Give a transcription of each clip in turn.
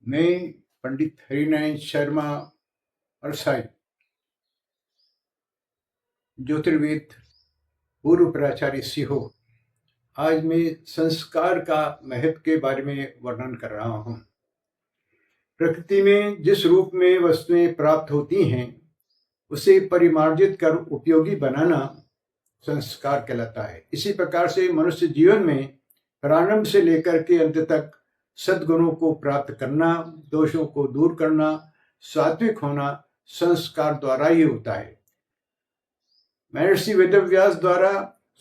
मैं पंडित हरिनारायण शर्मा अरसाई, ज्योतिर्वेद पूर्व प्राचार्य सीहोर। आज मैं संस्कार का महत्व के बारे में वर्णन कर रहा हूँ। प्रकृति में जिस रूप में वस्तुएं प्राप्त होती हैं, उसे परिमार्जित कर उपयोगी बनाना संस्कार कहलाता है। इसी प्रकार से मनुष्य जीवन में प्रारंभ से लेकर के अंत तक सद्गुणों को प्राप्त करना, दोषों को दूर करना, सात्विक होना संस्कार द्वारा ही होता है। महर्षि वेदव्यास द्वारा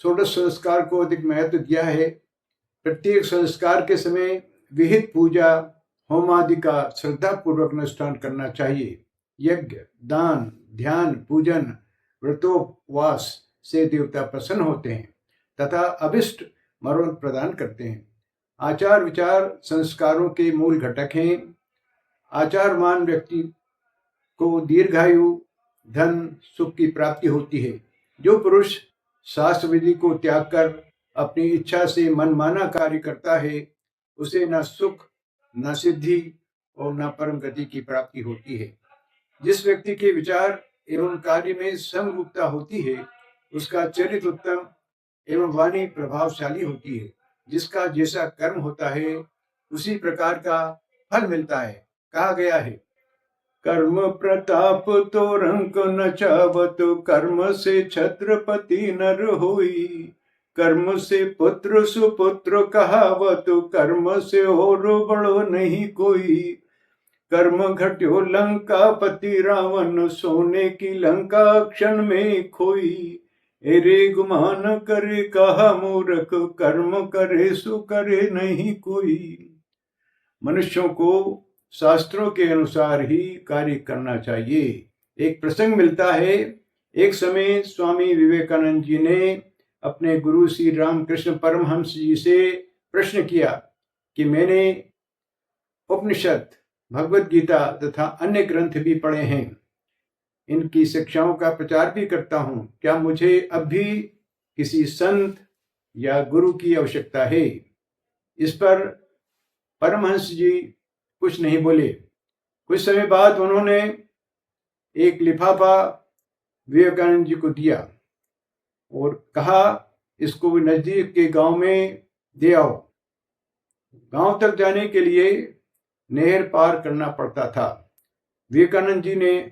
षोडश संस्कार को अधिक महत्व दिया है। प्रत्येक संस्कार के समय विहित पूजा होम आदि का श्रद्धा पूर्वक अनुष्ठान करना चाहिए। यज्ञ, दान, ध्यान, पूजन, व्रतोपवास से देवता प्रसन्न होते हैं तथा अभिष्ट मनोरथ प्रदान करते हैं। आचार विचार संस्कारों के मूल घटक हैं। आचारमान व्यक्ति को दीर्घायु, धन, सुख की प्राप्ति होती है। जो पुरुष शास्त्र विधि को त्याग कर अपनी इच्छा से मनमाना कार्य करता है, उसे न सुख, न सिद्धि और न परम गति की प्राप्ति होती है। जिस व्यक्ति के विचार एवं कार्य में समरूपता होती है, उसका चरित्र उत्तम एवं वाणी प्रभावशाली होती है। जिसका जैसा कर्म होता है, उसी प्रकार का फल मिलता है। कहा गया है, कर्म प्रताप तो रंक न चावत, कर्म से छत्रपति नर होई। कर्म से पुत्र सुपुत्र कहावत, कर्म से और बड़ो नहीं कोई। कर्म घट्यो लंका पति रावण, सोने की लंका क्षण में खोई। एरे गुमान करे कहा मूर्ख, कर्म करे सो करे नहीं कोई। मनुष्यों को शास्त्रों के अनुसार ही कार्य करना चाहिए। एक प्रसंग मिलता है। एक समय स्वामी विवेकानंद जी ने अपने गुरु श्री रामकृष्ण परमहंस जी से प्रश्न किया कि मैंने उपनिषद, भगवत गीता तथा अन्य ग्रंथ भी पढ़े हैं, इनकी शिक्षाओं का प्रचार भी करता हूँ। क्या मुझे अब भी किसी संत या गुरु की आवश्यकता है? इस पर परमहंस जी कुछ नहीं बोले। कुछ समय बाद उन्होंने एक लिफाफा विवेकानंद जी को दिया और कहा, इसको नजदीक के गांव में दे आओ। गांव तक जाने के लिए नहर पार करना पड़ता था। विवेकानंद जी ने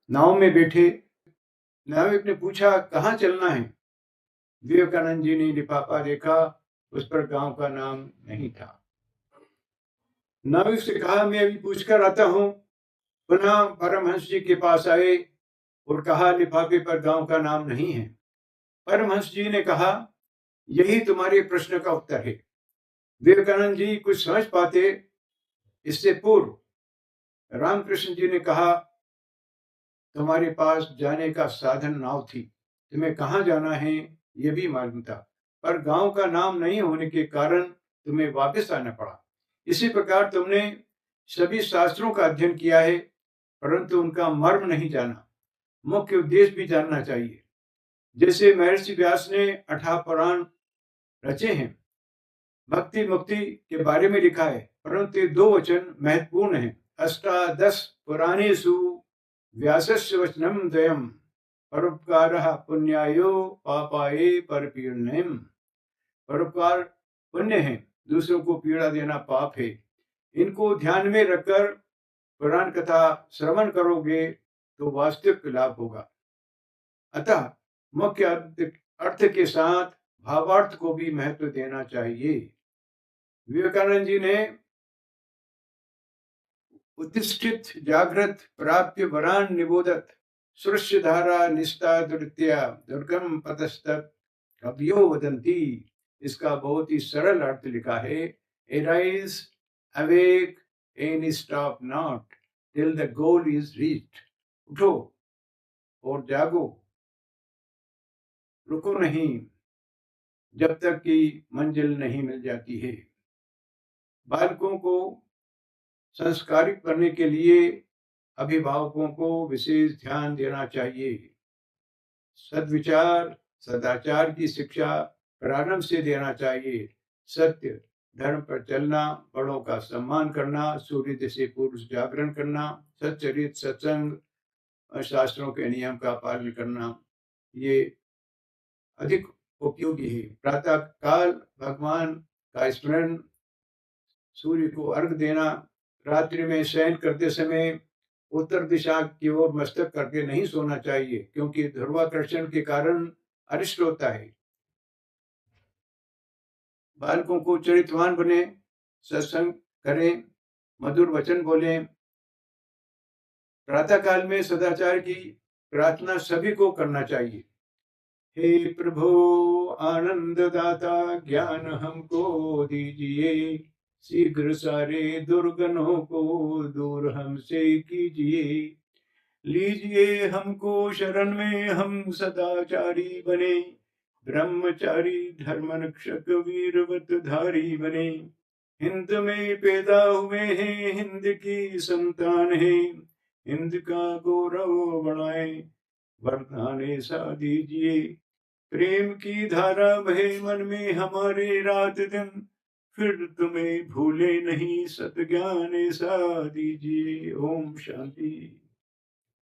नाव में बैठे। नाविक ने पूछा, कहाँ चलना है? विवेकानंद जी ने लिफाफा देखा, उस पर गांव का नाम नहीं था। नाविक से कहा, मैं अभी पूछकर आता हूँ। पुनः परमहंस जी के पास आए और कहा, लिफाफे पर गांव का नाम नहीं है। परमहंस जी ने कहा, यही तुम्हारे प्रश्न का उत्तर है। विवेकानंद जी कुछ समझ पाते इससे पूर्व रामकृष्ण जी ने कहा, तुम्हारे पास जाने का साधन नाव थी, तुम्हें कहाँ जाना है ये भी मालूम था, पर गांव का नाम नहीं होने के कारण तुम्हें वापस आना पड़ा। इसी प्रकार तुमने सभी शास्त्रों का अध्ययन किया है, परंतु उनका मर्म नहीं जाना। मुख्य उद्देश्य भी जानना चाहिए। जैसे महर्षि व्यास ने 18 पुराण रचे हैं, भक्ति मुक्ति के बारे में लिखा है, परंतु ये 2 वचन महत्वपूर्ण हैं। अष्टादश पुराणेषु व्यासस्य वचनम द्वयम्, परोपकारः पुण्यायो पापाय परपीडनम्। परोपकार पुण्य है, दूसरों को पीड़ा देना पाप है। इनको ध्यान में रखकर पुराण कथा श्रवण करोगे तो वास्तविक लाभ होगा। अतः मुख्य अर्थ के साथ भावार्थ को भी महत्व देना चाहिए। विवेकानंद जी ने उत्तिष्ठित जागृत प्राप्य वरान निबोधत, सृष्य धारा निष्ठा दुर्त्या दुर्गम पतस्तत् कवियो वदंती। इसका बहुत ही सरल अर्थ लिखा है, arise awake and stop not till the goal is reached. उठो और जागो, रुको नहीं जब तक कि मंजिल नहीं मिल जाती है। बालकों को संस्कारित करने के लिए अभिभावकों को विशेष ध्यान देना चाहिए। सद्विचार, सदाचार की शिक्षा प्रारंभ से देना चाहिए। सत्य, धर्म पर चलना, बड़ों का सम्मान करना, सूर्योदय से पूर्व जागरण करना, सच्चरित सत्संग और शास्त्रों के नियम का पालन करना, ये अधिक उपयोगी है। प्रातः काल भगवान का स्मरण, सूर्य को अर्घ देना, रात्रि में शयन करते समय उत्तर दिशा की ओर मस्तक करके नहीं सोना चाहिए, क्योंकि ध्रुवाकर्षण के कारण अरिष्ट होता है। बालकों को चरित्रवान बने, सत्संग करें, मधुर वचन बोलें। प्रातः काल में सदाचार की प्रार्थना सभी को करना चाहिए। हे प्रभु आनंद दाता, ज्ञान हमको दीजिए, शीघ्र सारे दुर्गुणों को दूर हमसे कीजिए। लीजिए हमको शरण में, हम सदाचारी बने, ब्रह्मचारी धर्म रक्षक वीरवत धारी बने। हिंद में पैदा हुए हैं, हिंद की संतान है, हिंद का गौरव बढ़ाए, वरदान ऐसा दीजिए। प्रेम की धारा बहे मन में हमारे रात दिन, फिर तुम्हें भूले नहीं, सत ज्ञान ऐसा दीजिए। ओम शांति।